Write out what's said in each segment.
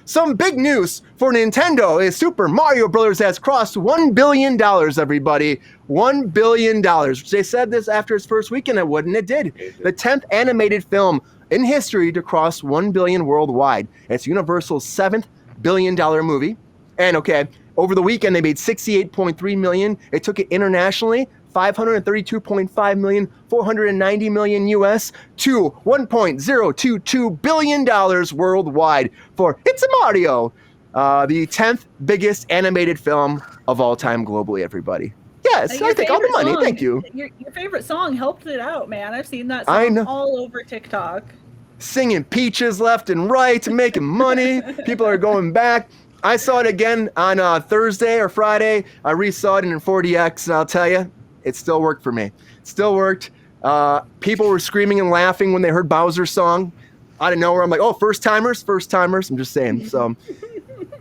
Some big news for Nintendo is Super Mario Bros. Has crossed $1 billion, everybody. $1 billion. They said this after its first weekend, it wouldn't. It did. The 10th animated film in history to cross $1 billion worldwide. It's Universal's 7th billion-dollar movie. And okay, over the weekend, they made $68.3 million. It took it internationally, $532.5 million, $490 million US to $1.022 billion worldwide for It's a Mario, the 10th biggest animated film of all time globally, everybody. Yes, I take all the money. Thank you. Your favorite song helped it out, man. I've seen that song all over TikTok. Singing Peaches left and right, making money. People are going back. I saw it again on Thursday or Friday. I resaw it in 40X, and I'll tell you, it still worked for me. It still worked. People were screaming and laughing when they heard Bowser's song. Out of nowhere, I'm like, oh, first timers. I'm just saying. So,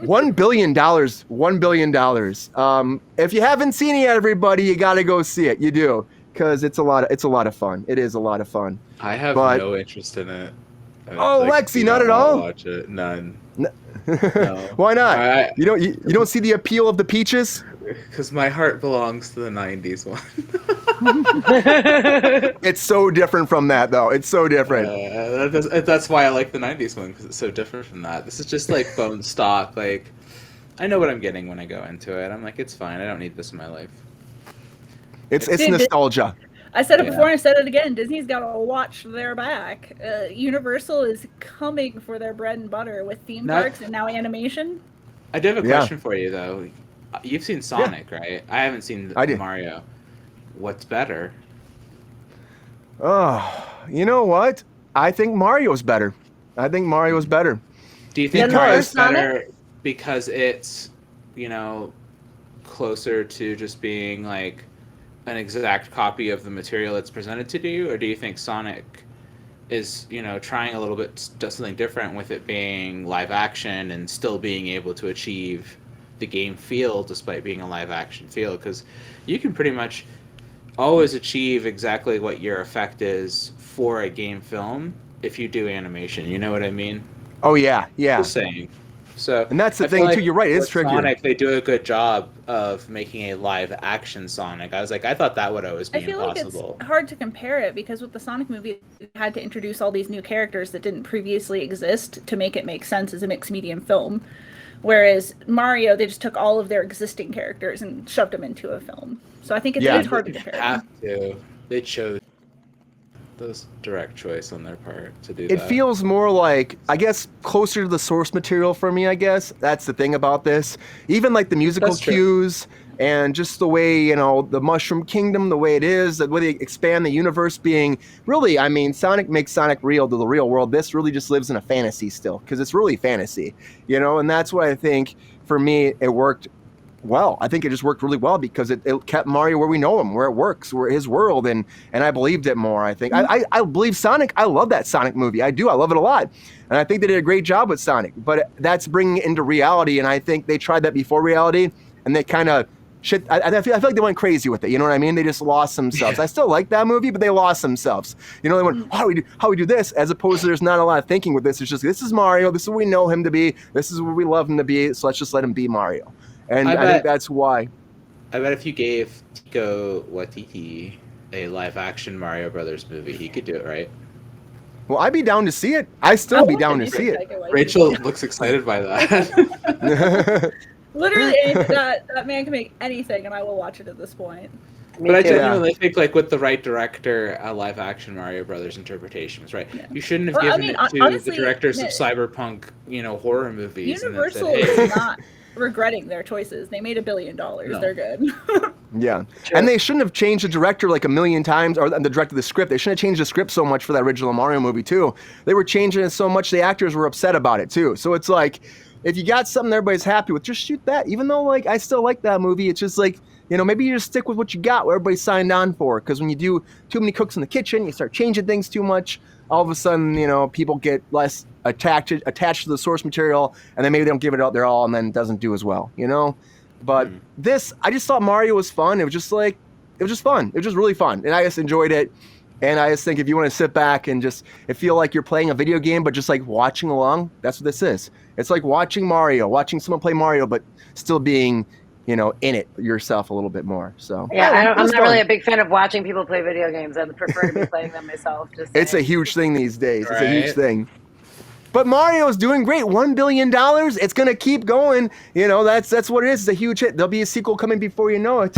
$1 billion. $1 billion. If you haven't seen it yet, everybody, you got to go see it. You do, because it's a lot of fun. It is a lot of fun. I have no interest in it. Oh, Lexi, not at all. Watch it. None. No. Why not? You don't see the appeal of the Peaches? Because my heart belongs to the 90s one. It's so different from that, though. It's so different. That's why I like the 90s one, because it's so different from that. This is just like bone stock. Like, I know what I'm getting when I go into it. I'm like, it's fine. I don't need this in my life. It's nostalgia. I said it before and I said it again. Disney's got to watch their back. Universal is coming for their bread and butter with theme parks and now animation. I do have a question for you, though. You've seen Sonic, right? I haven't seen Mario. What's better? Oh, you know what? I think Mario's better. Do you think Mario's better because it's, closer to just being like an exact copy of the material that's presented to you, or do you think Sonic is, trying a little bit something different with it being live action and still being able to achieve the game feel despite being a live action feel? Because you can pretty much always achieve exactly what your effect is for a game film if you do animation. You know what I mean? Oh yeah. Just saying. So, and that's the thing too. You're right. It's tricky. Sonic, they do a good job of making a live action Sonic. I thought that would always be impossible. I feel like it's hard to compare it because with the Sonic movie, you had to introduce all these new characters that didn't previously exist to make it make sense as a mixed medium film. Whereas Mario, they just took all of their existing characters and shoved them into a film. So I think it's hard to compare. They chose those direct choice on their part to do that. It feels more like, I guess, closer to the source material for me, I guess. That's the thing about this. Even like the musical cues and just the way, the Mushroom Kingdom, the way it is, the way they expand the universe being really, Sonic makes Sonic real to the real world. This really just lives in a fantasy still, because it's really fantasy, and that's what I think, for me, it worked well. I think it just worked really well because it kept Mario where we know him, where it works, where his world, and I believed it more, I think. I believe Sonic. I love that Sonic movie. I do. I love it a lot. And I think they did a great job with Sonic, but that's bringing it into reality, and I think they tried that before reality, and they kind of I feel like they went crazy with it. You know what I mean? They just lost themselves. I still like that movie, but they lost themselves. They went, how we do this? As opposed to there's not a lot of thinking with this. It's just, this is Mario. This is what we know him to be. This is what we love him to be. So let's just let him be Mario. And I think that's why. I bet if you gave Taika Waititi a live action Mario Brothers movie, he could do it, right? Well, I'd be down to see it. I'd still be down to see it. Rachel looks excited by that. Literally, that man can make anything, and I will watch it at this point. But I genuinely think, like, with the right director, a live-action Mario Brothers interpretation was right. Yeah. You shouldn't have given it to honestly, the directors of cyberpunk, horror movies. Universal is not regretting their choices. They made $1 billion. No. They're good. Yeah. Sure. And they shouldn't have changed the director like a million times, or the director of the script. They shouldn't have changed the script so much for that original Mario movie, too. They were changing it so much, the actors were upset about it, too. So it's like, if you got something everybody's happy with, just shoot that. Even though, like, I still like that movie, it's just like, maybe you just stick with what you got, what everybody signed on for. Because when you do too many cooks in the kitchen, you start changing things too much, all of a sudden, people get less attached to the source material, and then maybe they don't give it out their all, and then it doesn't do as well, But this, I just thought Mario was fun. It was just fun. It was just really fun. And I just enjoyed it. And I just think if you want to sit back and just feel like you're playing a video game, but just like watching along, that's what this is. It's like watching Mario, watching someone play Mario, but still being, in it yourself a little bit more. So Yeah, it I'm was not fun. really a big fan of watching people play video games. I'd prefer to be playing them myself. It's a huge thing these days. It's a huge Right. thing. But Mario's doing great. $1 billion. It's gonna keep going. That's what it is. It's a huge hit. There'll be a sequel coming before you know it.